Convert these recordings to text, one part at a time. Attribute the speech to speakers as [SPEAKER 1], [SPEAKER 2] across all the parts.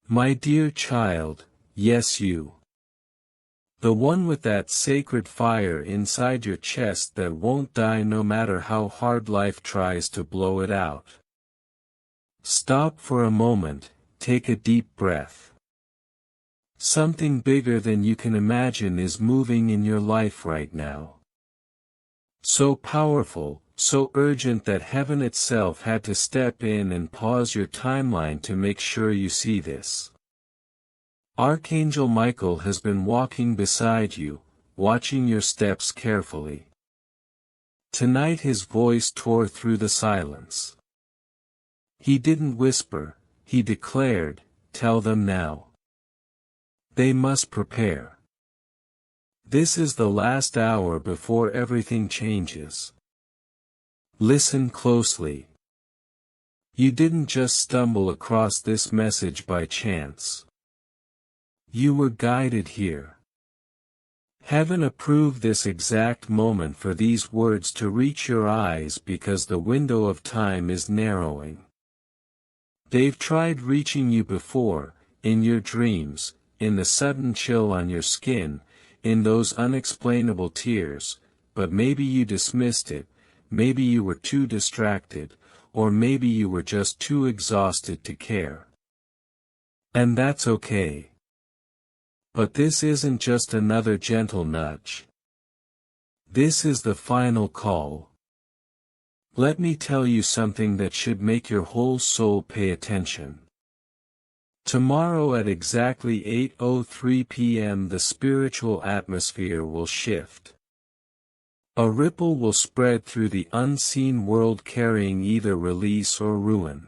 [SPEAKER 1] My dear child, yes you. The one with that sacred fire inside your chest that won't die no matter how hard life tries to blow it out. Stop for a moment, take a deep breath. Something bigger than you can imagine is moving in your life right now. So powerful, so urgent that heaven itself had to step in and pause your timeline to make sure you see this. Archangel Michael has been walking beside you, watching your steps carefully. Tonight his voice tore through the silence. He didn't whisper, he declared, "Tell them now. They must prepare. This is the last hour before everything changes. Listen closely. You didn't just stumble across this message by chance. You were guided here. Heaven approved this exact moment for these words to reach your eyes because the window of time is narrowing. They've tried reaching you before, in your dreams, in the sudden chill on your skin, in those unexplainable tears, but maybe you dismissed it, maybe you were too distracted, or maybe you were just too exhausted to care. And that's okay. But this isn't just another gentle nudge. This is the final call. Let me tell you something that should make your whole soul pay attention. Tomorrow at exactly 8:03 p.m. the spiritual atmosphere will shift. A ripple will spread through the unseen world carrying either release or ruin.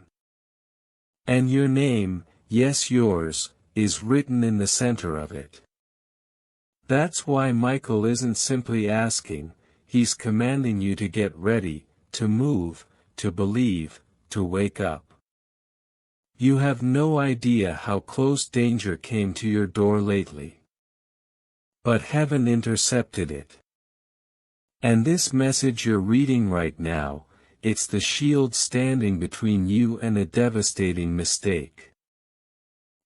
[SPEAKER 1] And your name, yes yours, is written in the center of it. That's why Michael isn't simply asking, he's commanding you to get ready, to move, to believe, to wake up. You have no idea how close danger came to your door lately. But heaven intercepted it. And this message you're reading right now, it's the shield standing between you and a devastating mistake.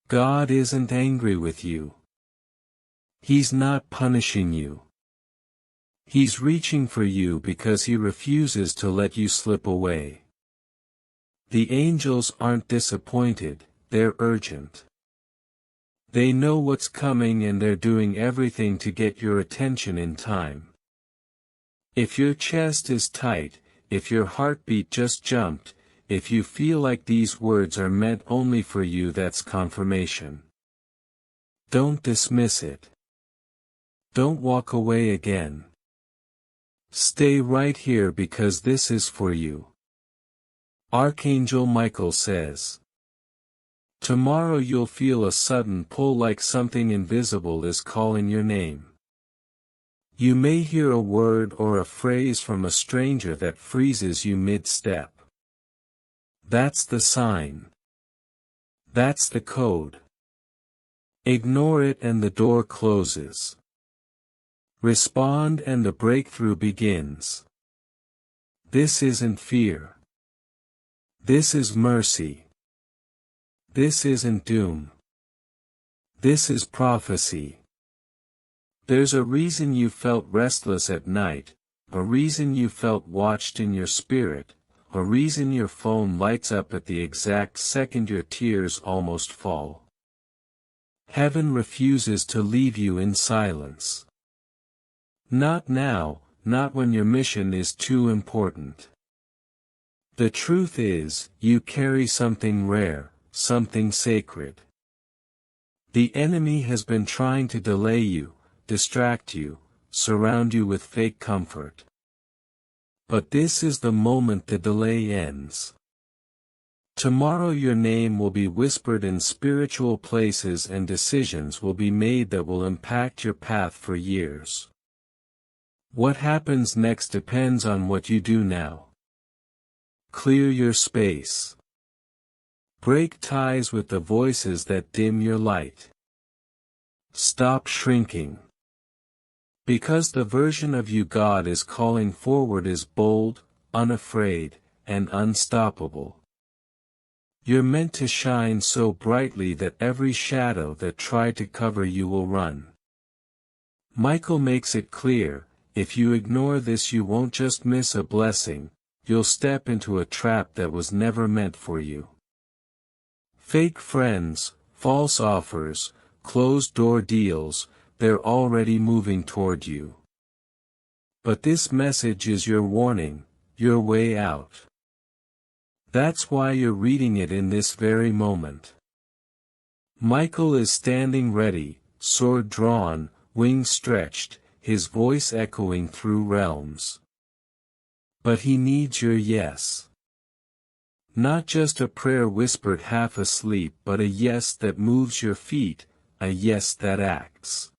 [SPEAKER 1] God isn't angry with you. He's not punishing you. He's reaching for you because he refuses to let you slip away. The angels aren't disappointed, they're urgent. They know what's coming and they're doing everything to get your attention in time. If your chest is tight, if your heartbeat just jumped, if you feel like these words are meant only for you, that's confirmation. Don't dismiss it. Don't walk away again. Stay right here because this is for you. Archangel Michael says. Tomorrow you'll feel a sudden pull like something invisible is calling your name. You may hear a word or a phrase from a stranger that freezes you mid-step. That's the sign. That's the code. Ignore it and the door closes. Respond and the breakthrough begins. This isn't fear. This is mercy. This isn't doom. This is prophecy. There's a reason you felt restless at night, a reason you felt watched in your spirit, a reason your phone lights up at the exact second your tears almost fall. Heaven refuses to leave you in silence. Not now, not when your mission is too important. The truth is, you carry something rare, something sacred. The enemy has been trying to delay you, distract you, surround you with fake comfort. But this is the moment the delay ends. Tomorrow your name will be whispered in spiritual places and decisions will be made that will impact your path for years. What happens next depends on what you do now. Clear your space. Break ties with the voices that dim your light. Stop shrinking. Because the version of you God is calling forward is bold, unafraid, and unstoppable. You're meant to shine so brightly that every shadow that tried to cover you will run. Michael makes it clear, if you ignore this you won't just miss a blessing, you'll step into a trap that was never meant for you. Fake friends, false offers, closed-door deals, they're already moving toward you. But this message is your warning, your way out. That's why you're reading it in this very moment. Michael is standing ready, sword drawn, wings stretched, his voice echoing through realms. But he needs your yes. Not just a prayer whispered half asleep, but a yes that moves your feet, a yes that acts.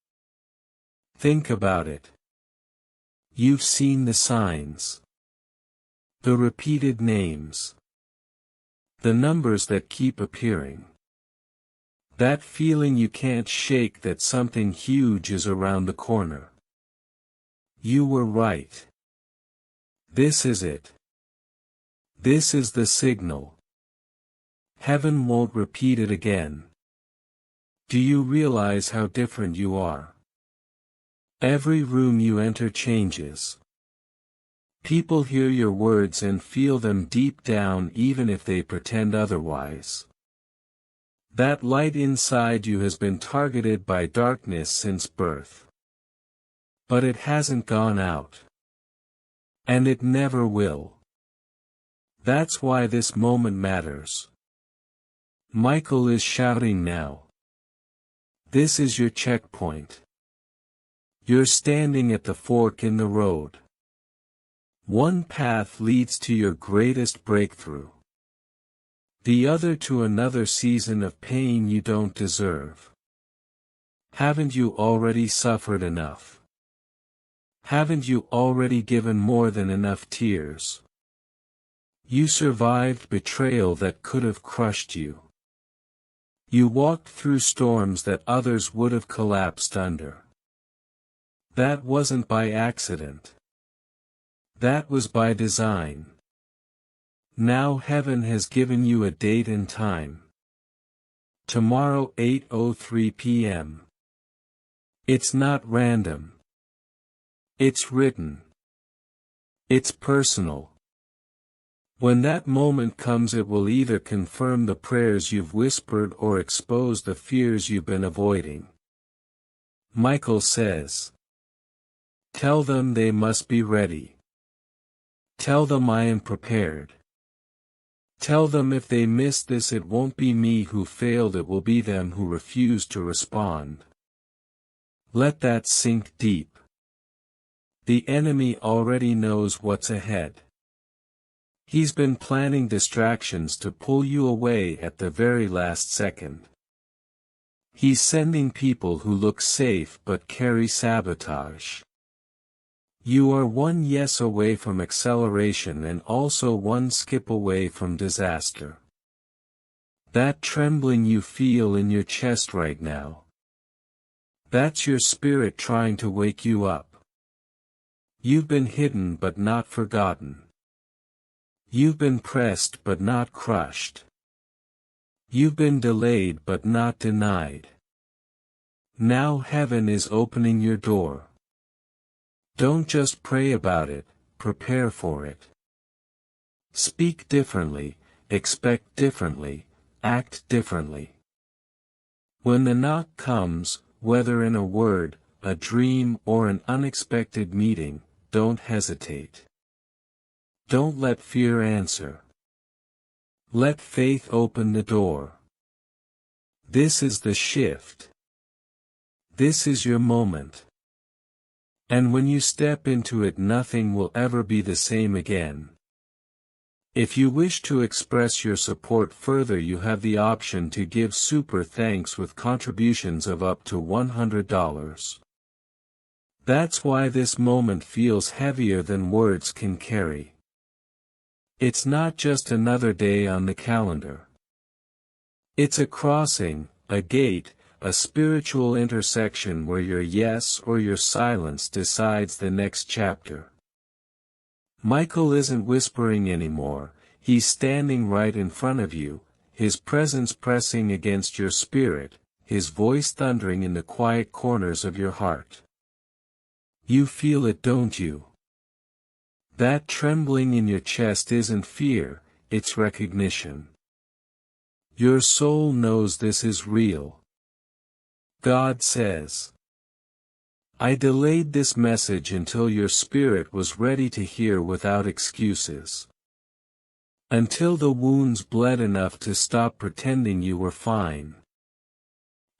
[SPEAKER 1] Think about it. You've seen the signs. The repeated names. The numbers that keep appearing. That feeling you can't shake that something huge is around the corner. You were right. This is it. This is the signal. Heaven won't repeat it again. Do you realize how different you are? Every room you enter changes. People hear your words and feel them deep down even if they pretend otherwise. That light inside you has been targeted by darkness since birth. But it hasn't gone out. And it never will. That's why this moment matters. Michael is shouting now. This is your checkpoint. You're standing at the fork in the road. One path leads to your greatest breakthrough. The other to another season of pain you don't deserve. Haven't you already suffered enough? Haven't you already given more than enough tears? You survived betrayal that could have crushed you. You walked through storms that others would have collapsed under. That wasn't by accident. That was by design. Now heaven has given you a date and time. Tomorrow 8:03 p.m. It's not random. It's written. It's personal. When that moment comes it will either confirm the prayers you've whispered or expose the fears you've been avoiding. Michael says. Tell them they must be ready. Tell them I am prepared. Tell them if they miss this it won't be me who failed, it will be them who refused to respond. Let that sink deep. The enemy already knows what's ahead. He's been planning distractions to pull you away at the very last second. He's sending people who look safe but carry sabotage. You are one yes away from acceleration and also one skip away from disaster. That trembling you feel in your chest right now. That's your spirit trying to wake you up. You've been hidden but not forgotten. You've been pressed but not crushed. You've been delayed but not denied. Now heaven is opening your door. Don't just pray about it, prepare for it. Speak differently, expect differently, act differently. When the knock comes, whether in a word, a dream or an unexpected meeting, don't hesitate. Don't let fear answer. Let faith open the door. This is the shift. This is your moment. And when you step into it nothing will ever be the same again. If you wish to express your support further you have the option to give super thanks with contributions of up to $100. That's why this moment feels heavier than words can carry. It's not just another day on the calendar. It's a crossing, a gate, a spiritual intersection where your yes or your silence decides the next chapter. Michael isn't whispering anymore, he's standing right in front of you, his presence pressing against your spirit, his voice thundering in the quiet corners of your heart. You feel it, don't you? That trembling in your chest isn't fear, it's recognition. Your soul knows this is real. God says, I delayed this message until your spirit was ready to hear without excuses. Until the wounds bled enough to stop pretending you were fine.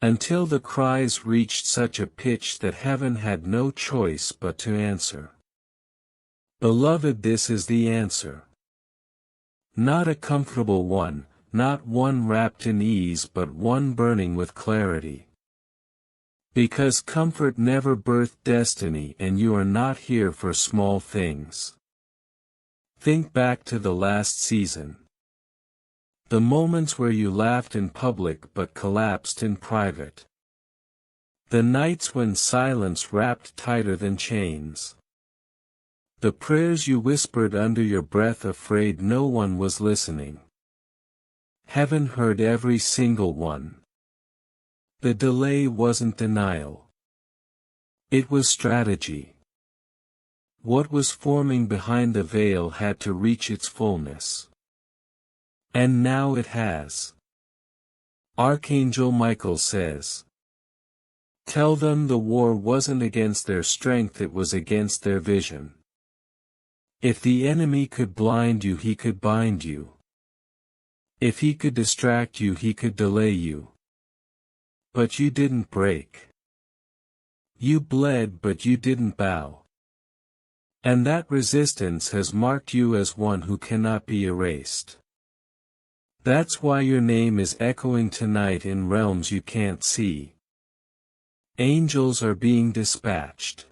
[SPEAKER 1] Until the cries reached such a pitch that heaven had no choice but to answer. Beloved, this is the answer. Not a comfortable one, not one wrapped in ease, but one burning with clarity. Because comfort never birthed destiny, and you are not here for small things. Think back to the last season. The moments where you laughed in public but collapsed in private. The nights when silence wrapped tighter than chains. The prayers you whispered under your breath, afraid no one was listening. Heaven heard every single one. The delay wasn't denial. It was strategy. What was forming behind the veil had to reach its fullness. And now it has. Archangel Michael says, tell them the war wasn't against their strength, it was against their vision. If the enemy could blind you, he could bind you. If he could distract you, he could delay you. But you didn't break. You bled, but you didn't bow. And that resistance has marked you as one who cannot be erased. That's why your name is echoing tonight in realms you can't see. Angels are being dispatched.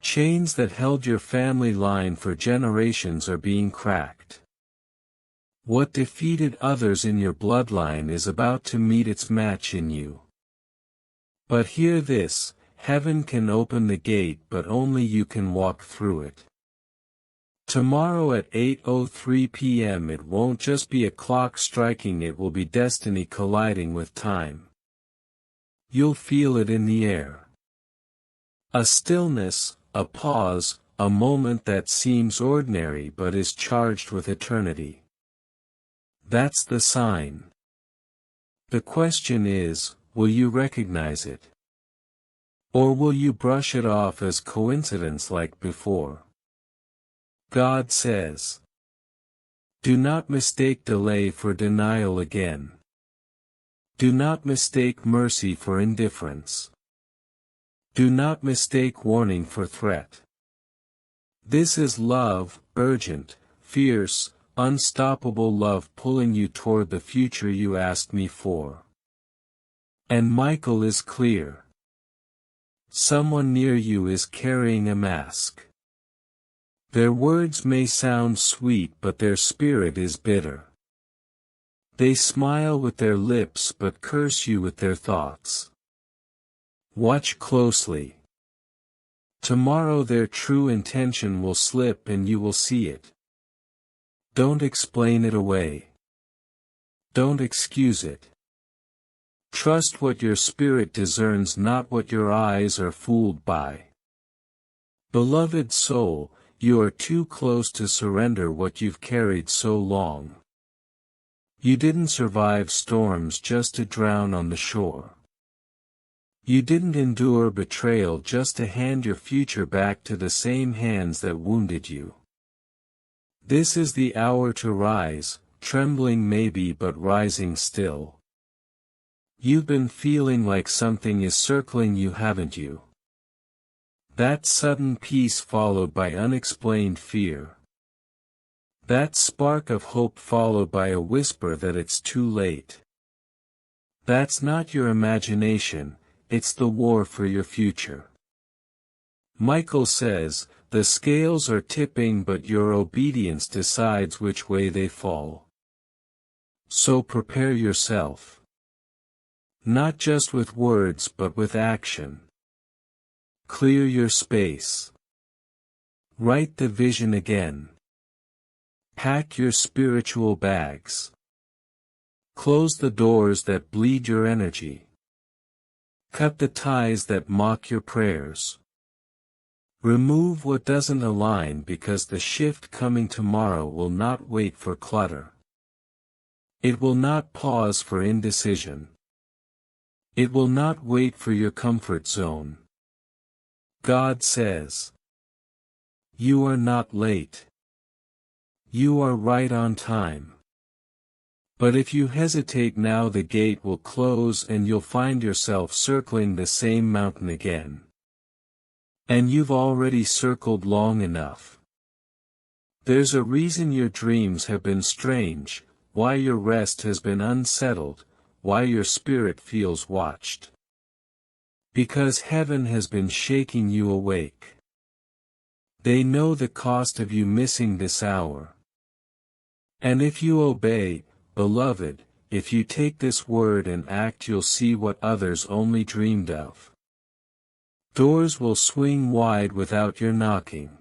[SPEAKER 1] Chains that held your family line for generations are being cracked. What defeated others in your bloodline is about to meet its match in you. But hear this, heaven can open the gate, but only you can walk through it. Tomorrow at 8:03 p.m. it won't just be a clock striking, it will be destiny colliding with time. You'll feel it in the air. A stillness, a pause, a moment that seems ordinary but is charged with eternity. That's the sign. The question is, will you recognize it? Or will you brush it off as coincidence like before? God says, do not mistake delay for denial again. Do not mistake mercy for indifference. Do not mistake warning for threat. This is love, urgent, fierce, unstoppable love pulling you toward the future you asked me for. And Michael is clear. Someone near you is carrying a mask. Their words may sound sweet, but their spirit is bitter. They smile with their lips but curse you with their thoughts. Watch closely. Tomorrow their true intention will slip and you will see it. Don't explain it away. Don't excuse it. Trust what your spirit discerns, not what your eyes are fooled by. Beloved soul, you are too close to surrender what you've carried so long. You didn't survive storms just to drown on the shore. You didn't endure betrayal just to hand your future back to the same hands that wounded you. This is the hour to rise, trembling maybe but rising still. You've been feeling like something is circling you, haven't you? That sudden peace followed by unexplained fear. That spark of hope followed by a whisper that it's too late. That's not your imagination, it's the war for your future. Michael says, the scales are tipping but your obedience decides which way they fall. So prepare yourself. Not just with words but with action. Clear your space. Write the vision again. Pack your spiritual bags. Close the doors that bleed your energy. Cut the ties that mock your prayers. Remove what doesn't align, because the shift coming tomorrow will not wait for clutter. It will not pause for indecision. It will not wait for your comfort zone. God says, "You are not late. You are right on time." But if you hesitate now, the gate will close and you'll find yourself circling the same mountain again. And you've already circled long enough. There's a reason your dreams have been strange, why your rest has been unsettled, why your spirit feels watched. Because heaven has been shaking you awake. They know the cost of you missing this hour. And if you obey, beloved, if you take this word and act, you'll see what others only dreamed of. Doors will swing wide without your knocking.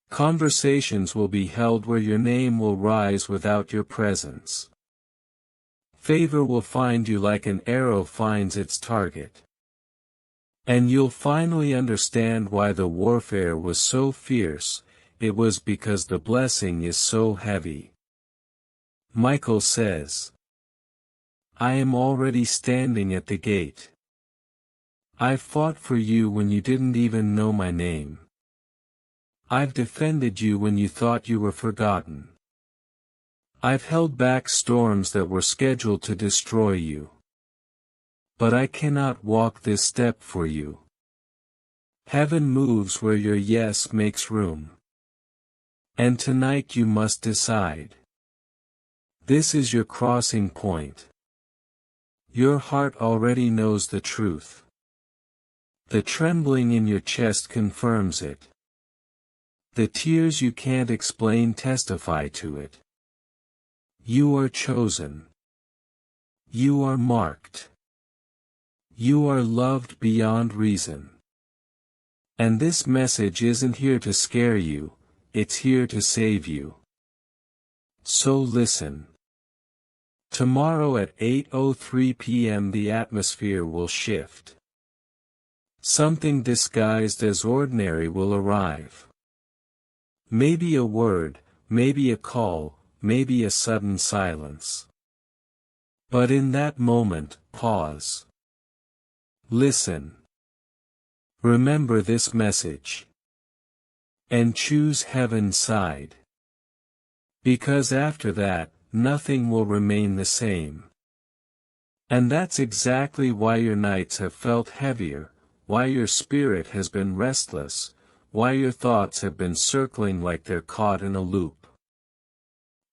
[SPEAKER 1] Conversations will be held where your name will rise without your presence. Favor will find you like an arrow finds its target. And you'll finally understand why the warfare was so fierce. It was because the blessing is so heavy. Michael says, "I am already standing at the gate. I've fought for you when you didn't even know my name. I've defended you when you thought you were forgotten. I've held back storms that were scheduled to destroy you. But I cannot walk this step for you. Heaven moves where your yes makes room. And tonight you must decide. This is your crossing point. Your heart already knows the truth. The trembling in your chest confirms it. The tears you can't explain testify to it. You are chosen. You are marked. You are loved beyond reason. And this message isn't here to scare you, it's here to save you. So listen. Tomorrow at 8:03 p.m. the atmosphere will shift. Something disguised as ordinary will arrive. Maybe a word, maybe a call, maybe a sudden silence. But in that moment, pause. Listen. Remember this message. And choose heaven's side. Because after that, nothing will remain the same. And that's exactly why your nights have felt heavier, why your spirit has been restless, why your thoughts have been circling like they're caught in a loop.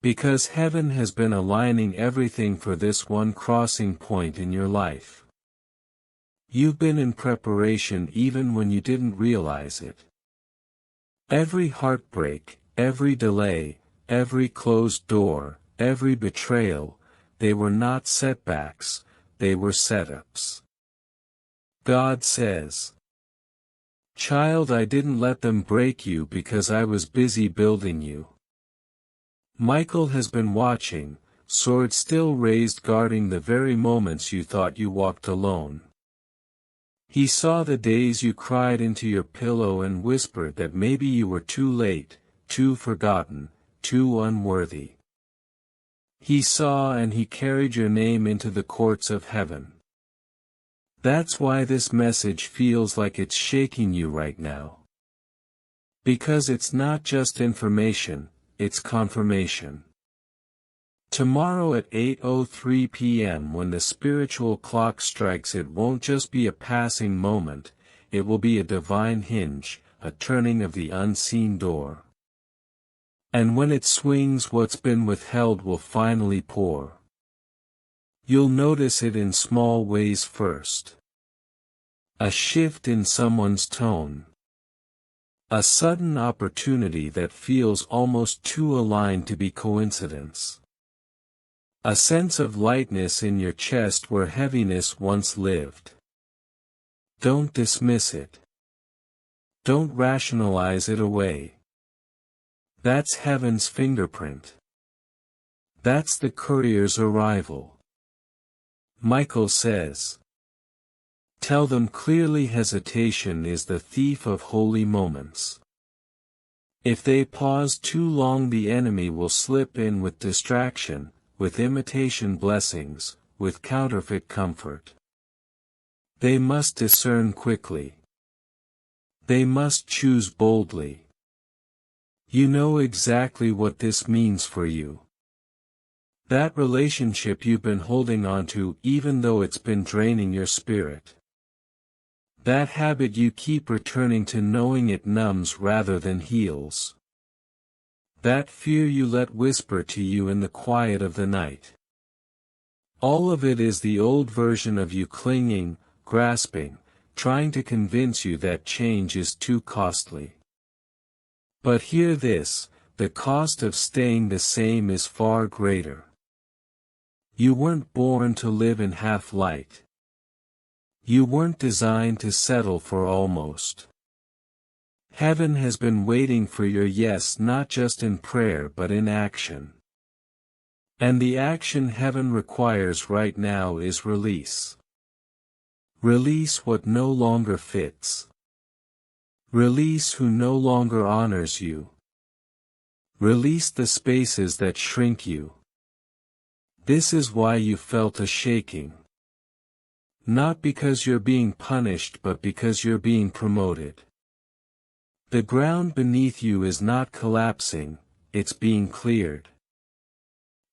[SPEAKER 1] Because heaven has been aligning everything for this one crossing point in your life. You've been in preparation even when you didn't realize it. Every heartbreak, every delay, every closed door, every betrayal, they were not setbacks, they were setups. God says, "Child, I didn't let them break you because I was busy building you." Michael has been watching, sword still raised, guarding the very moments you thought you walked alone. He saw the days you cried into your pillow and whispered that maybe you were too late, too forgotten, too unworthy. He saw and he carried your name into the courts of heaven. That's why this message feels like it's shaking you right now. Because it's not just information, it's confirmation. Tomorrow at 8:03 p.m. when the spiritual clock strikes, it won't just be a passing moment, it will be a divine hinge, a turning of the unseen door. And when it swings, what's been withheld will finally pour. You'll notice it in small ways first. A shift in someone's tone. A sudden opportunity that feels almost too aligned to be coincidence. A sense of lightness in your chest where heaviness once lived. Don't dismiss it. Don't rationalize it away. That's heaven's fingerprint. That's the courier's arrival. Michael says. Tell them clearly hesitation is the thief of holy moments. If they pause too long, the enemy will slip in with distraction, with imitation blessings, with counterfeit comfort. They must discern quickly. They must choose boldly. You know exactly what this means for you. That relationship you've been holding on to even though it's been draining your spirit. That habit you keep returning to knowing it numbs rather than heals. That fear you let whisper to you in the quiet of the night. All of it is the old version of you clinging, grasping, trying to convince you that change is too costly. But hear this, the cost of staying the same is far greater. You weren't born to live in half-light. You weren't designed to settle for almost. Heaven has been waiting for your yes, not just in prayer but in action. And the action heaven requires right now is release. Release what no longer fits. Release who no longer honors you. Release the spaces that shrink you. This is why you felt a shaking. Not because you're being punished but because you're being promoted. The ground beneath you is not collapsing, it's being cleared.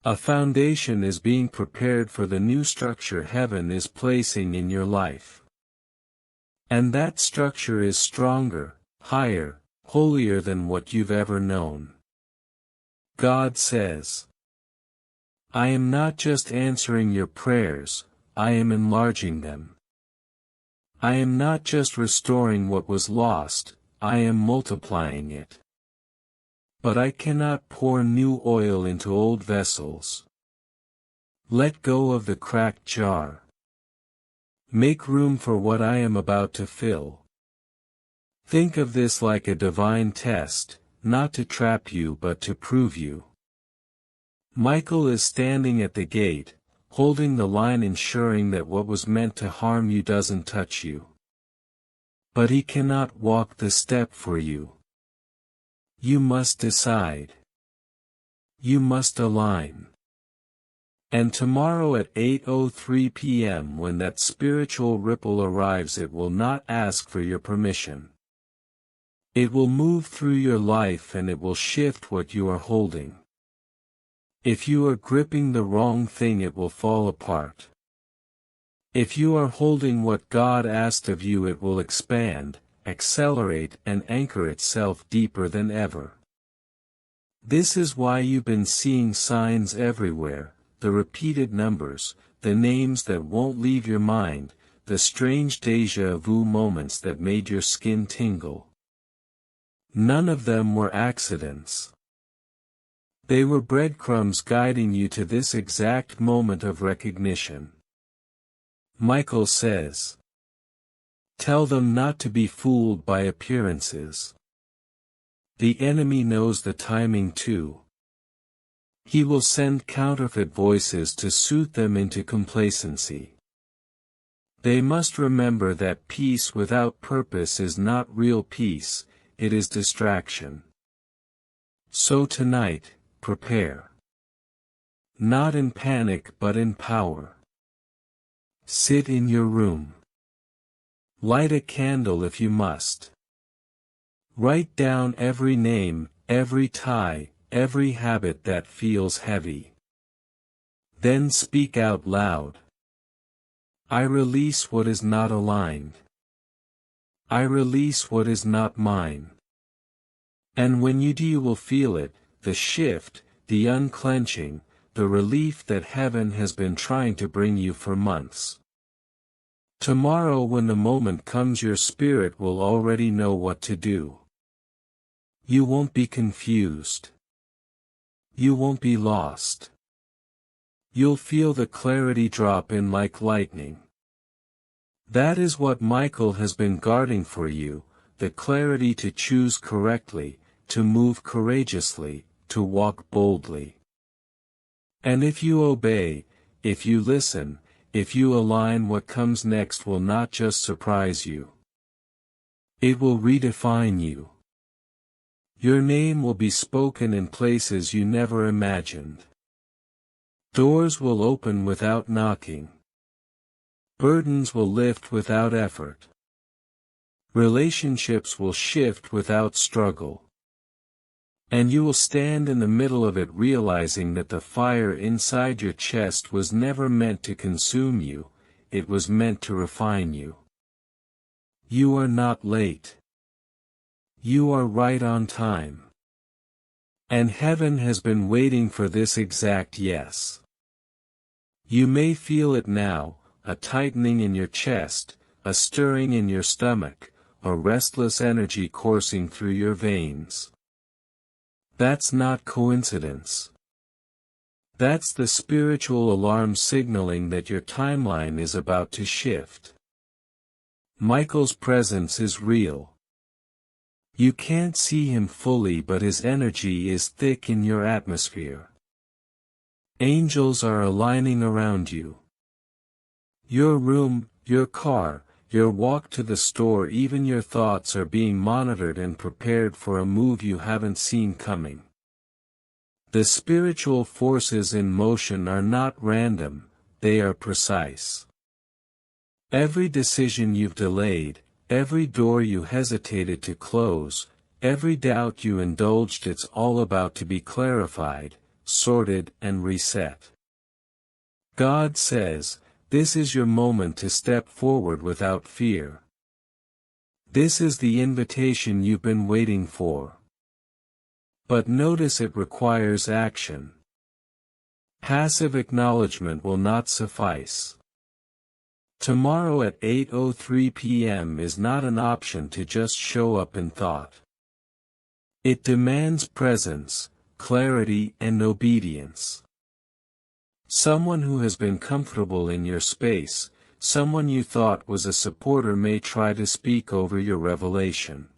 [SPEAKER 1] A foundation is being prepared for the new structure heaven is placing in your life. And that structure is stronger, higher, holier than what you've ever known. God says, I am not just answering your prayers, I am enlarging them. I am not just restoring what was lost, I am multiplying it. But I cannot pour new oil into old vessels. Let go of the cracked jar. Make room for what I am about to fill. Think of this like a divine test, not to trap you but to prove you. Michael is standing at the gate, holding the line, ensuring that what was meant to harm you doesn't touch you. But he cannot walk the step for you. You must decide. You must align. And tomorrow at 8:03 p.m. when that spiritual ripple arrives, it will not ask for your permission. It will move through your life and it will shift what you are holding. If you are gripping the wrong thing, it will fall apart. If you are holding what God asked of you, it will expand, accelerate and anchor itself deeper than ever. This is why you've been seeing signs everywhere, the repeated numbers, the names that won't leave your mind, the strange déjà vu moments that made your skin tingle. None of them were accidents. They were breadcrumbs guiding you to this exact moment of recognition. Michael says, tell them not to be fooled by appearances. The enemy knows the timing too. He will send counterfeit voices to suit them into complacency. They must remember that peace without purpose is not real peace, it is distraction. So tonight, prepare. Not in panic but in power. Sit in your room. Light a candle if you must. Write down every name, every tie, every habit that feels heavy. Then speak out loud. I release what is not aligned. I release what is not mine. And when you do, you will feel it, the shift, the unclenching, the relief that heaven has been trying to bring you for months. Tomorrow when the moment comes, your spirit will already know what to do. You won't be confused. You won't be lost. You'll feel the clarity drop in like lightning. That is what Michael has been guarding for you, the clarity to choose correctly, to move courageously, to walk boldly. And if you obey, if you listen, if you align, what comes next will not just surprise you. It will redefine you. Your name will be spoken in places you never imagined. Doors will open without knocking. Burdens will lift without effort. Relationships will shift without struggle. And you will stand in the middle of it realizing that the fire inside your chest was never meant to consume you, it was meant to refine you. You are not late. You are right on time. And heaven has been waiting for this exact yes. You may feel it now, a tightening in your chest, a stirring in your stomach, a restless energy coursing through your veins. That's not coincidence. That's the spiritual alarm signaling that your timeline is about to shift. Michael's presence is real. You can't see him fully, but his energy is thick in your atmosphere. Angels are aligning around you. Your room, your car, your walk to the store, even your thoughts are being monitored and prepared for a move you haven't seen coming. The spiritual forces in motion are not random, they are precise. Every decision you've delayed, every door you hesitated to close, every doubt you indulged, it's all about to be clarified, sorted, and reset. God says, this is your moment to step forward without fear. This is the invitation you've been waiting for. But notice it requires action. Passive acknowledgement will not suffice. Tomorrow at 8:03 p.m. is not an option to just show up in thought. It demands presence, clarity, and obedience. Someone who has been comfortable in your space, someone you thought was a supporter, may try to speak over your revelation.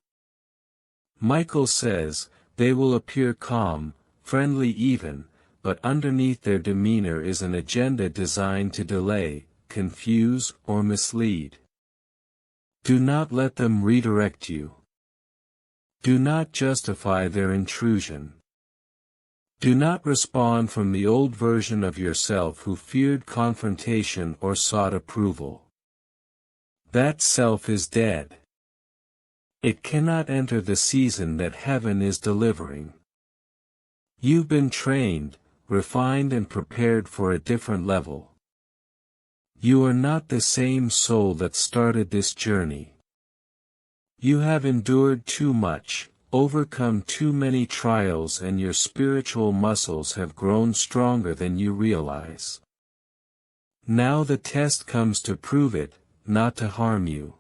[SPEAKER 1] Michael says, they will appear calm, friendly even, but underneath their demeanor is an agenda designed to delay, confuse, or mislead. Do not let them redirect you. Do not justify their intrusion. Do not respond from the old version of yourself who feared confrontation or sought approval. That self is dead. It cannot enter the season that heaven is delivering. You've been trained, refined, and prepared for a different level. You are not the same soul that started this journey. You have endured too much, overcome too many trials, and your spiritual muscles have grown stronger than you realize. Now the test comes to prove it, not to harm you.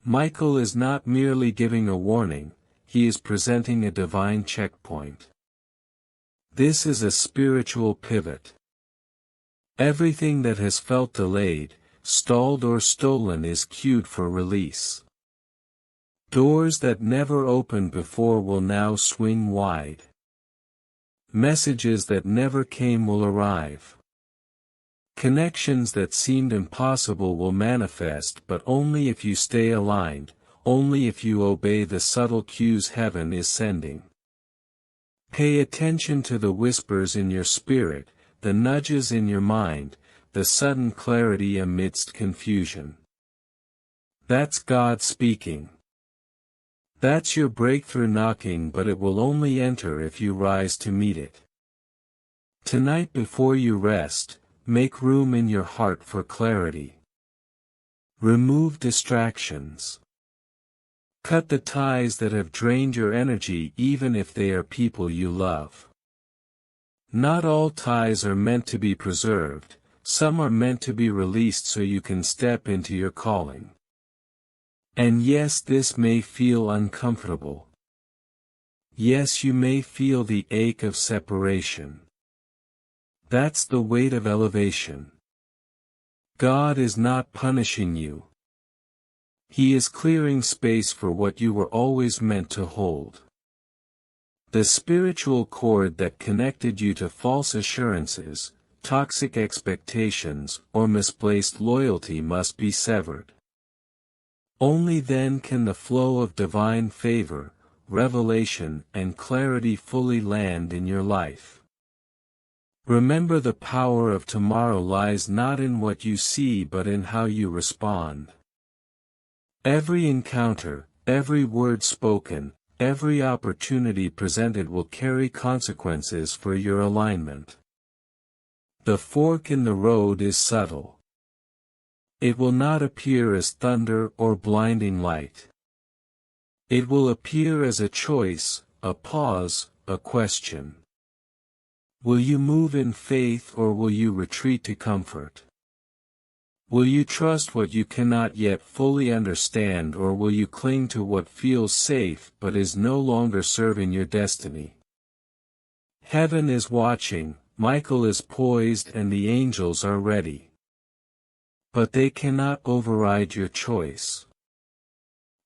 [SPEAKER 1] Michael is not merely giving a warning, he is presenting a divine checkpoint. This is a spiritual pivot. Everything that has felt delayed, stalled, or stolen is queued for release. Doors that never opened before will now swing wide. Messages that never came will arrive. Connections that seemed impossible will manifest, but only if you stay aligned, only if you obey the subtle cues heaven is sending. Pay attention to the whispers in your spirit, the nudges in your mind, the sudden clarity amidst confusion. That's God speaking. That's your breakthrough knocking, but it will only enter if you rise to meet it. Tonight before you rest, make room in your heart for clarity. Remove distractions. Cut the ties that have drained your energy, even if they are people you love. Not all ties are meant to be preserved, some are meant to be released so you can step into your calling. And yes, this may feel uncomfortable. Yes, you may feel the ache of separation. That's the weight of elevation. God is not punishing you. He is clearing space for what you were always meant to hold. The spiritual cord that connected you to false assurances, toxic expectations, or misplaced loyalty must be severed. Only then can the flow of divine favor, revelation, and clarity fully land in your life. Remember, the power of tomorrow lies not in what you see but in how you respond. Every encounter, every word spoken, every opportunity presented will carry consequences for your alignment. The fork in the road is subtle. It will not appear as thunder or blinding light. It will appear as a choice, a pause, a question. Will you move in faith or will you retreat to comfort? Will you trust what you cannot yet fully understand, or will you cling to what feels safe but is no longer serving your destiny? Heaven is watching, Michael is poised, and the angels are ready. But they cannot override your choice.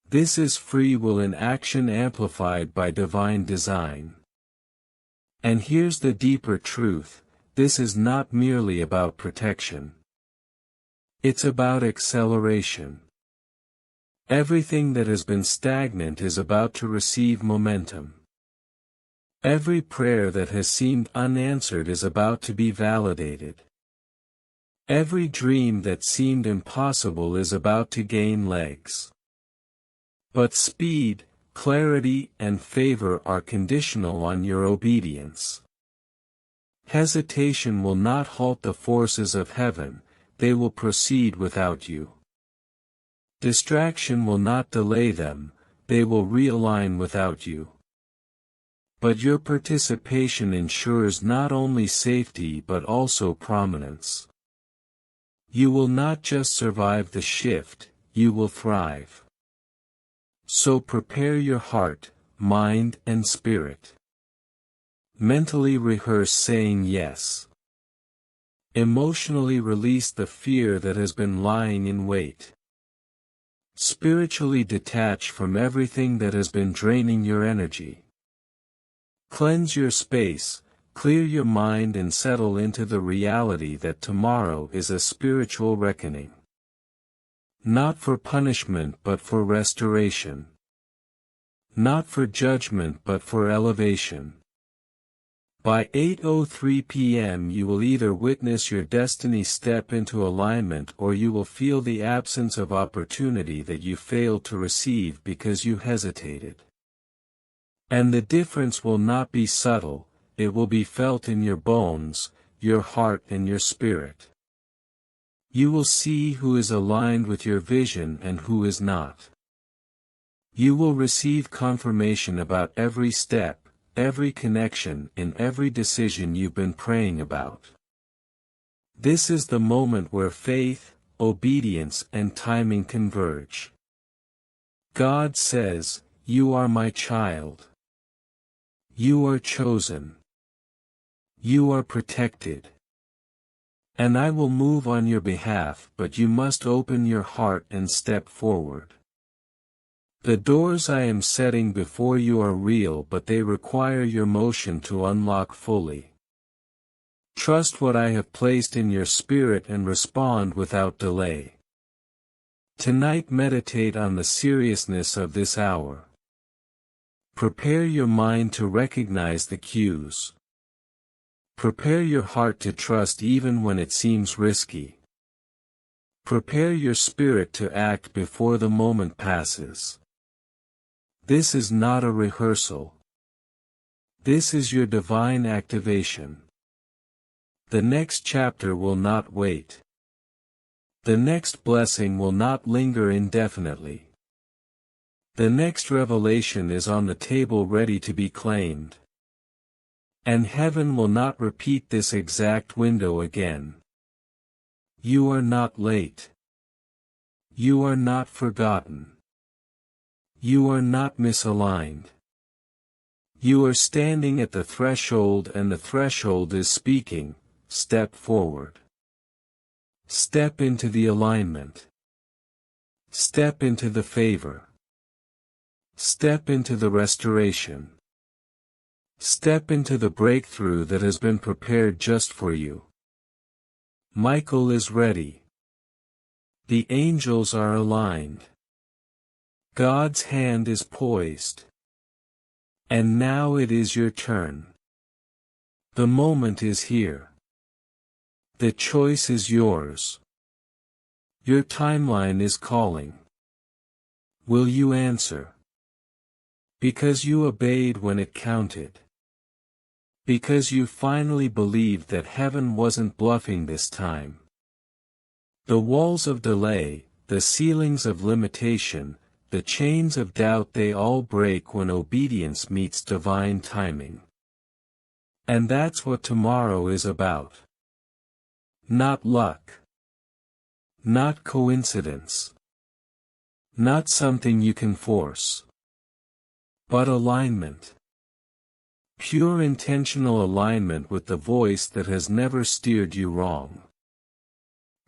[SPEAKER 1] This is free will in action amplified by divine design. And here's the deeper truth: this is not merely about protection. It's about acceleration. Everything that has been stagnant is about to receive momentum. Every prayer that has seemed unanswered is about to be validated. Every dream that seemed impossible is about to gain legs. But speed, clarity, and favor are conditional on your obedience. Hesitation will not halt the forces of heaven. They will proceed without you. Distraction will not delay them, they will realign without you. But your participation ensures not only safety but also prominence. You will not just survive the shift, you will thrive. So prepare your heart, mind, and spirit. Mentally rehearse saying yes. Emotionally release the fear that has been lying in wait. Spiritually detach from everything that has been draining your energy. Cleanse your space, clear your mind, and settle into the reality that tomorrow is a spiritual reckoning. Not for punishment but for restoration. Not for judgment but for elevation. By 8:03 p.m. you will either witness your destiny step into alignment, or you will feel the absence of opportunity that you failed to receive because you hesitated. And the difference will not be subtle, it will be felt in your bones, your heart, and your spirit. You will see who is aligned with your vision and who is not. You will receive confirmation about every step, every connection, in every decision you've been praying about. This is the moment where faith, obedience, and timing converge. God says, "You are my child. You are chosen. You are protected. And I will move on your behalf, but you must open your heart and step forward. The doors I am setting before you are real, but they require your motion to unlock fully. Trust what I have placed in your spirit and respond without delay." Tonight meditate on the seriousness of this hour. Prepare your mind to recognize the cues. Prepare your heart to trust even when it seems risky. Prepare your spirit to act before the moment passes. This is not a rehearsal. This is your divine activation. The next chapter will not wait. The next blessing will not linger indefinitely. The next revelation is on the table ready to be claimed. And heaven will not repeat this exact window again. You are not late. You are not forgotten. You are not misaligned. You are standing at the threshold, and the threshold is speaking. Step forward. Step into the alignment. Step into the favor. Step into the restoration. Step into the breakthrough that has been prepared just for you. Michael is ready. The angels are aligned. God's hand is poised. And now it is your turn. The moment is here. The choice is yours. Your timeline is calling. Will you answer? Because you obeyed when it counted. Because you finally believed that heaven wasn't bluffing this time. The walls of delay, the ceilings of limitation, the chains of doubt, they all break when obedience meets divine timing. And that's what tomorrow is about. Not luck. Not coincidence. Not something you can force. But alignment. Pure intentional alignment with the voice that has never steered you wrong.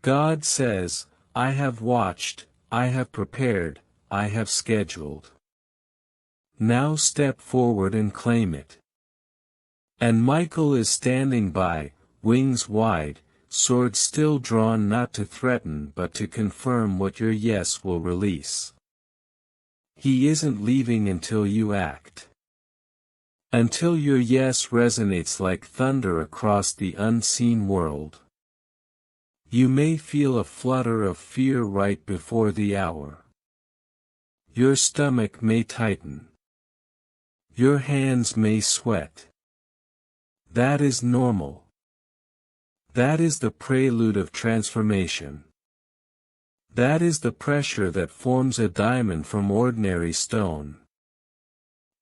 [SPEAKER 1] God says, I have watched, I have prepared, I have scheduled. Now step forward and claim it. And Michael is standing by, wings wide, sword still drawn, not to threaten but to confirm what your yes will release. He isn't leaving until you act. Until your yes resonates like thunder across the unseen world. You may feel a flutter of fear right before the hour. Your stomach may tighten. Your hands may sweat. That is normal. That is the prelude of transformation. That is the pressure that forms a diamond from ordinary stone.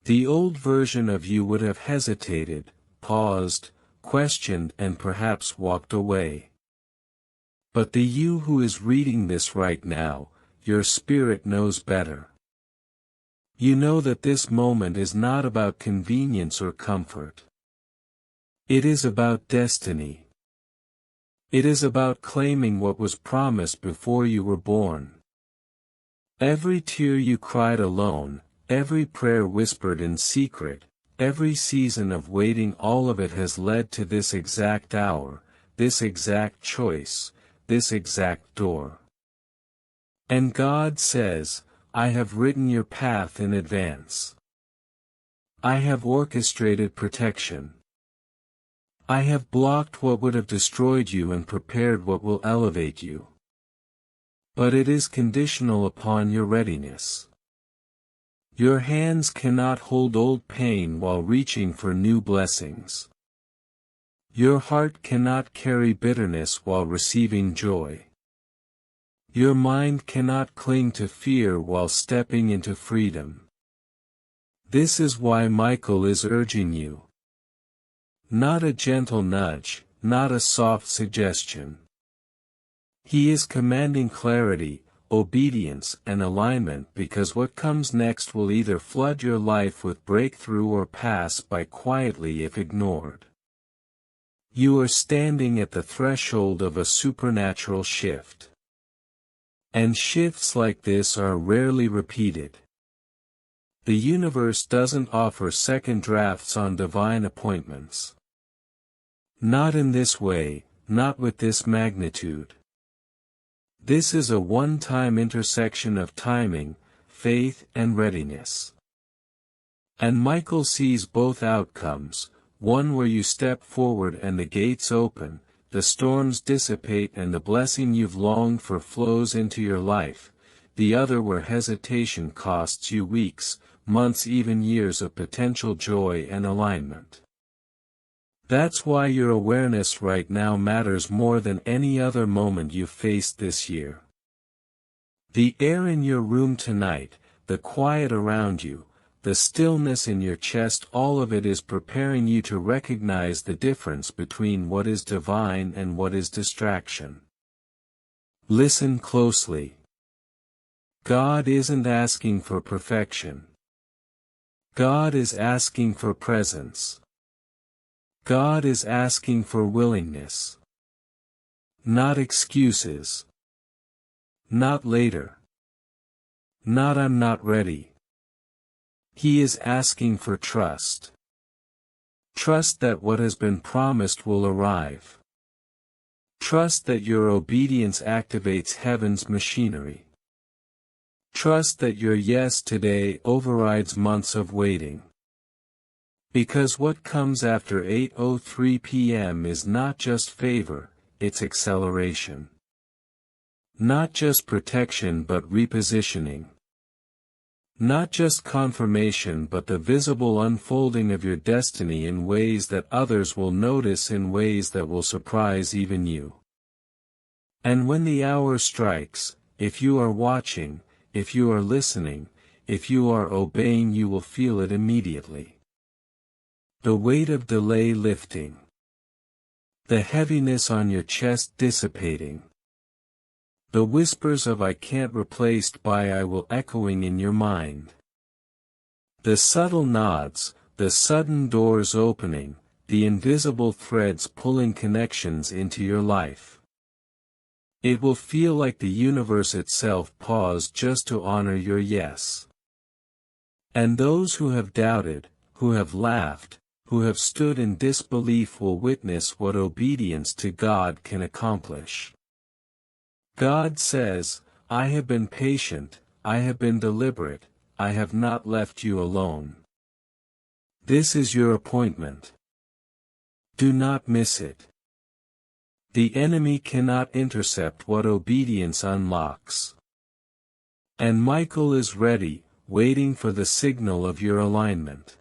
[SPEAKER 1] The old version of you would have hesitated, paused, questioned, and perhaps walked away. But the you who is reading this right now, your spirit knows better. You know that this moment is not about convenience or comfort. It is about destiny. It is about claiming what was promised before you were born. Every tear you cried alone, every prayer whispered in secret, every season of waiting, all of it has led to this exact hour, this exact choice, this exact door. And God says, I have written your path in advance. I have orchestrated protection. I have blocked what would have destroyed you and prepared what will elevate you. But it is conditional upon your readiness. Your hands cannot hold old pain while reaching for new blessings. Your heart cannot carry bitterness while receiving joy. Your mind cannot cling to fear while stepping into freedom. This is why Michael is urging you. Not a gentle nudge, not a soft suggestion. He is commanding clarity, obedience, and alignment, because what comes next will either flood your life with breakthrough or pass by quietly if ignored. You are standing at the threshold of a supernatural shift. And shifts like this are rarely repeated. The universe doesn't offer second drafts on divine appointments. Not in this way, not with this magnitude. This is a one-time intersection of timing, faith, and readiness. And Michael sees both outcomes, one where you step forward and the gates open, the storms dissipate and the blessing you've longed for flows into your life, the other where hesitation costs you weeks, months, even years of potential joy and alignment. That's why your awareness right now matters more than any other moment you've faced this year. The air in your room tonight, the quiet around you, the stillness in your chest, all of it is preparing you to recognize the difference between what is divine and what is distraction. Listen closely. God isn't asking for perfection. God is asking for presence. God is asking for willingness. Not excuses. Not later. Not I'm not ready. He is asking for trust. Trust that what has been promised will arrive. Trust that your obedience activates heaven's machinery. Trust that your yes today overrides months of waiting. Because what comes after 8:03 p.m. is not just favor, it's acceleration. Not just protection but repositioning. Not just confirmation but the visible unfolding of your destiny in ways that others will notice, in ways that will surprise even you. And when the hour strikes, if you are watching, if you are listening, if you are obeying, you will feel it immediately. The weight of delay lifting. The heaviness on your chest dissipating. The whispers of "I can't" replaced by "I will" echoing in your mind. The subtle nods, the sudden doors opening, the invisible threads pulling connections into your life. It will feel like the universe itself paused just to honor your yes. And those who have doubted, who have laughed, who have stood in disbelief will witness what obedience to God can accomplish. God says, "I have been patient, I have been deliberate, I have not left you alone. This is your appointment. Do not miss it." The enemy cannot intercept what obedience unlocks. And Michael is ready, waiting for the signal of your alignment.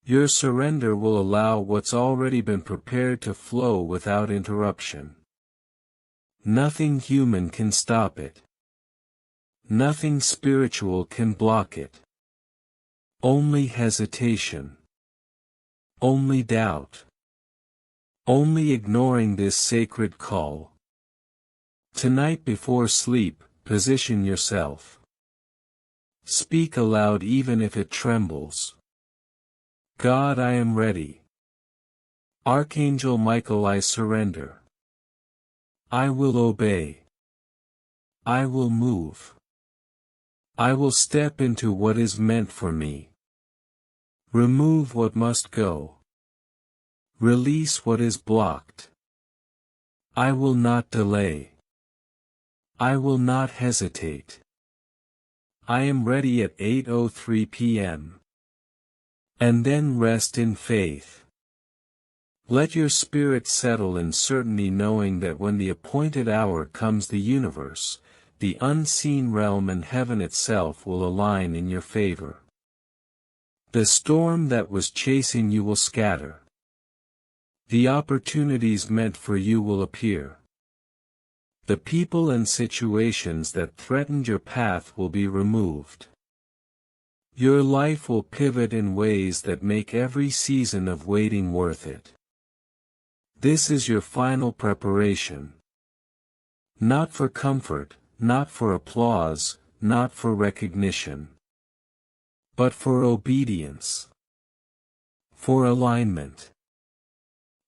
[SPEAKER 1] Your surrender will allow what's already been prepared to flow without interruption. Nothing human can stop it. Nothing spiritual can block it. Only hesitation. Only doubt. Only ignoring this sacred call. Tonight before sleep, position yourself. Speak aloud even if it trembles. God, I am ready. Archangel Michael, I surrender. I will obey. I will move. I will step into what is meant for me. Remove what must go. Release what is blocked. I will not delay. I will not hesitate. I am ready at 8:03 p.m. And then rest in faith. Let your spirit settle in certainty, knowing that when the appointed hour comes, the universe, the unseen realm, and heaven itself will align in your favor. The storm that was chasing you will scatter. The opportunities meant for you will appear. The people and situations that threatened your path will be removed. Your life will pivot in ways that make every season of waiting worth it. This is your final preparation. Not for comfort, not for applause, not for recognition. But for obedience. For alignment.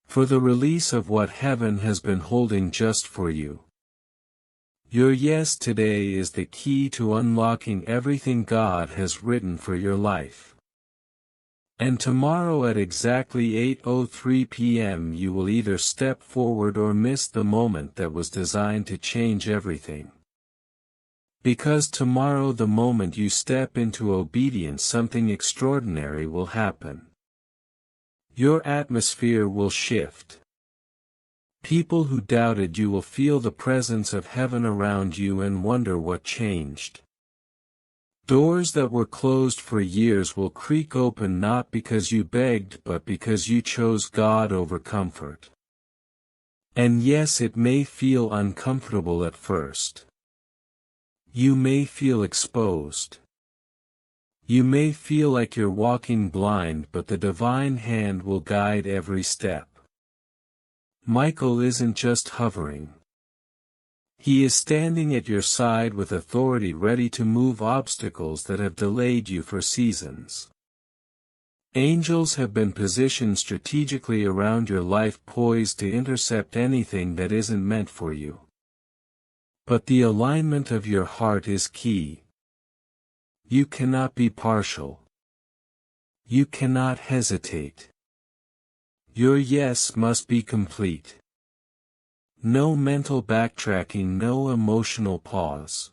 [SPEAKER 1] For the release of what heaven has been holding just for you. Your yes today is the key to unlocking everything God has written for your life. And tomorrow at exactly 8:03 p.m. you will either step forward or miss the moment that was designed to change everything. Because tomorrow, the moment you step into obedience, something extraordinary will happen. Your atmosphere will shift. People who doubted you will feel the presence of heaven around you and wonder what changed. Doors that were closed for years will creak open, not because you begged but because you chose God over comfort. And yes, it may feel uncomfortable at first. You may feel exposed. You may feel like you're walking blind, but the divine hand will guide every step. Michael isn't just hovering. He is standing at your side with authority, ready to move obstacles that have delayed you for seasons. Angels have been positioned strategically around your life, poised to intercept anything that isn't meant for you. But the alignment of your heart is key. You cannot be partial. You cannot hesitate. Your yes must be complete. No mental backtracking, no emotional pause.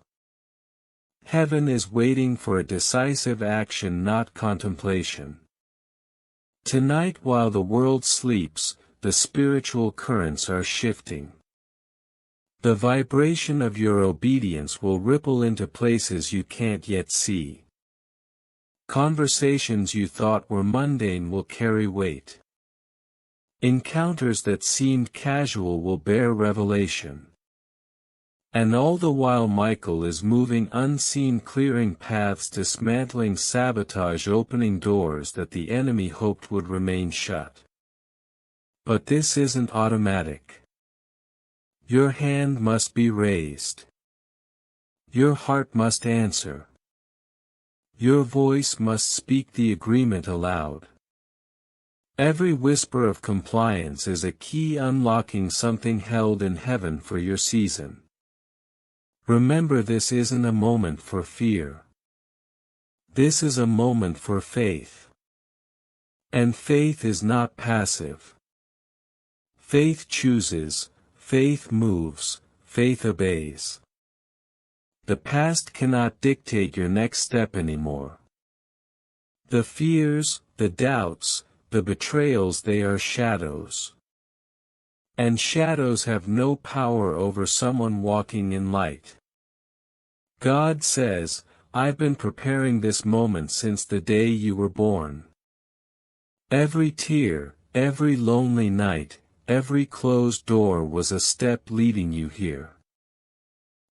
[SPEAKER 1] Heaven is waiting for a decisive action, not contemplation. Tonight, while the world sleeps, the spiritual currents are shifting. The vibration of your obedience will ripple into places you can't yet see. Conversations you thought were mundane will carry weight. Encounters that seemed casual will bear revelation. And all the while Michael is moving unseen, clearing paths, dismantling sabotage, opening doors that the enemy hoped would remain shut. But this isn't automatic. Your hand must be raised. Your heart must answer. Your voice must speak the agreement aloud. Every whisper of compliance is a key unlocking something held in heaven for your season. Remember, this isn't a moment for fear. This is a moment for faith. And faith is not passive. Faith chooses, faith moves, faith obeys. The past cannot dictate your next step anymore. The fears, the doubts, the betrayals, they are shadows. And shadows have no power over someone walking in light. God says, I've been preparing this moment since the day you were born. Every tear, every lonely night, every closed door was a step leading you here.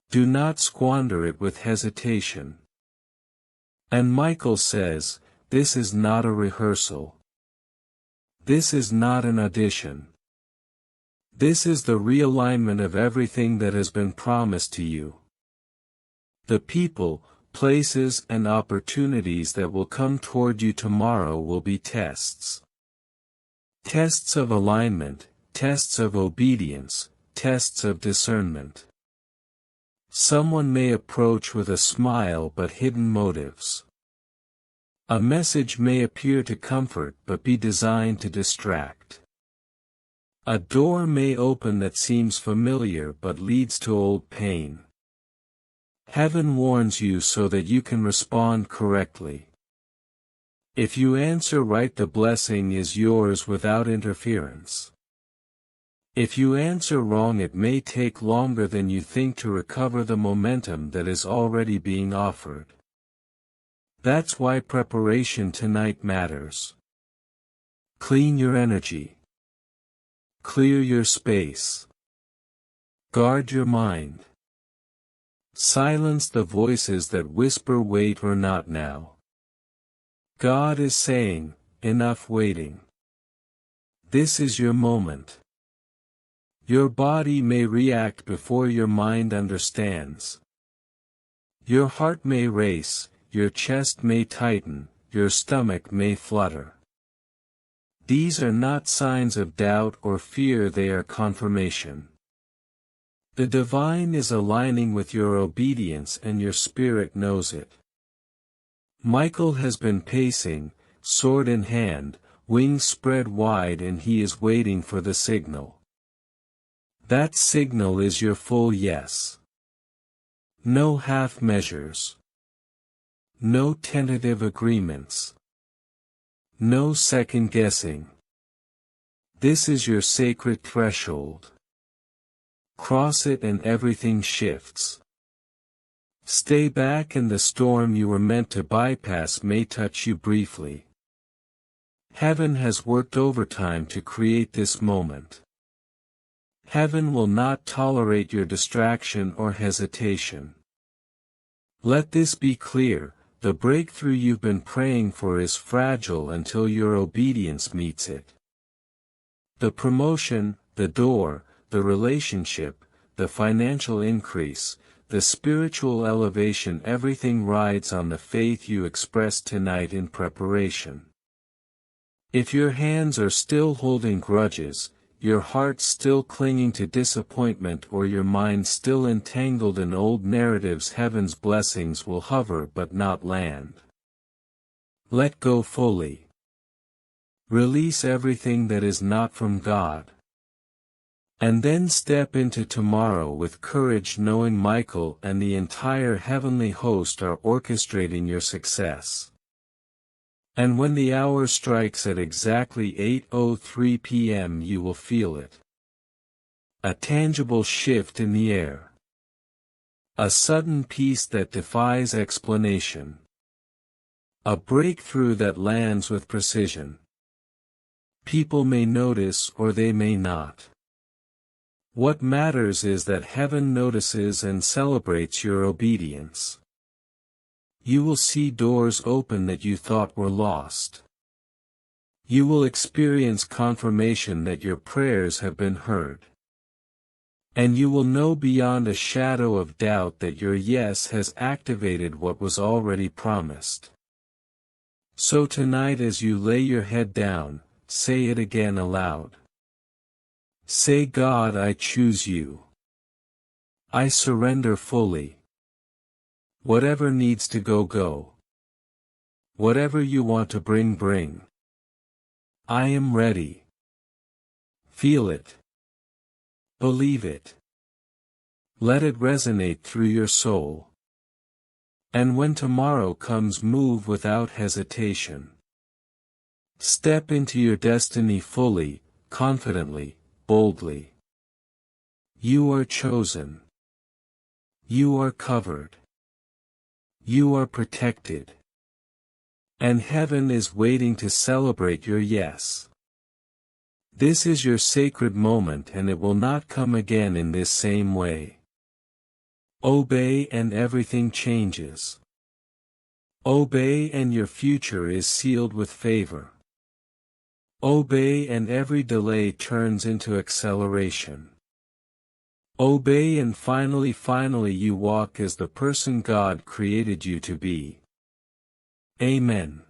[SPEAKER 1] Do not squander it with hesitation. And Michael says, this is not a rehearsal. This is not an audition. This is the realignment of everything that has been promised to you. The people, places, and opportunities that will come toward you tomorrow will be tests. Tests of alignment, tests of obedience, tests of discernment. Someone may approach with a smile but hidden motives. A message may appear to comfort but be designed to distract. A door may open that seems familiar but leads to old pain. Heaven warns you so that you can respond correctly. If you answer right, the blessing is yours without interference. If you answer wrong, it may take longer than you think to recover the momentum that is already being offered. That's why preparation tonight matters. Clean your energy. Clear your space. Guard your mind. Silence the voices that whisper wait or not now. God is saying, enough waiting. This is your moment. Your body may react before your mind understands. Your heart may race, your chest may tighten, your stomach may flutter. These are not signs of doubt or fear, they are confirmation. The divine is aligning with your obedience and your spirit knows it. Michael has been pacing, sword in hand, wings spread wide, and he is waiting for the signal. That signal is your full yes. No half measures. No tentative agreements. No second guessing. This is your sacred threshold. Cross it and everything shifts. Stay back and the storm you were meant to bypass may touch you briefly. Heaven has worked overtime to create this moment. Heaven will not tolerate your distraction or hesitation. Let this be clear. The breakthrough you've been praying for is fragile until your obedience meets it. The promotion, the door, the relationship, the financial increase, the spiritual elevation, everything rides on the faith you express tonight in preparation. If your hands are still holding grudges, your heart still clinging to disappointment, or your mind still entangled in old narratives, heaven's blessings will hover but not land. Let go fully. Release everything that is not from God. And then step into tomorrow with courage, knowing Michael and the entire heavenly host are orchestrating your success. And when the hour strikes at exactly 8:03 p.m. you will feel it. A tangible shift in the air. A sudden peace that defies explanation. A breakthrough that lands with precision. People may notice or they may not. What matters is that heaven notices and celebrates your obedience. You will see doors open that you thought were lost. You will experience confirmation that your prayers have been heard. And you will know beyond a shadow of doubt that your yes has activated what was already promised. So tonight, as you lay your head down, say it again aloud. Say, God, I choose you. I surrender fully. Whatever needs to go, go. Whatever you want to bring, bring. I am ready. Feel it. Believe it. Let it resonate through your soul. And when tomorrow comes, move without hesitation. Step into your destiny fully, confidently, boldly. You are chosen. You are covered. You are protected. And heaven is waiting to celebrate your yes. This is your sacred moment, and it will not come again in this same way. Obey and everything changes. Obey and your future is sealed with favor. Obey and every delay turns into acceleration. Obey and finally you walk as the person God created you to be. Amen.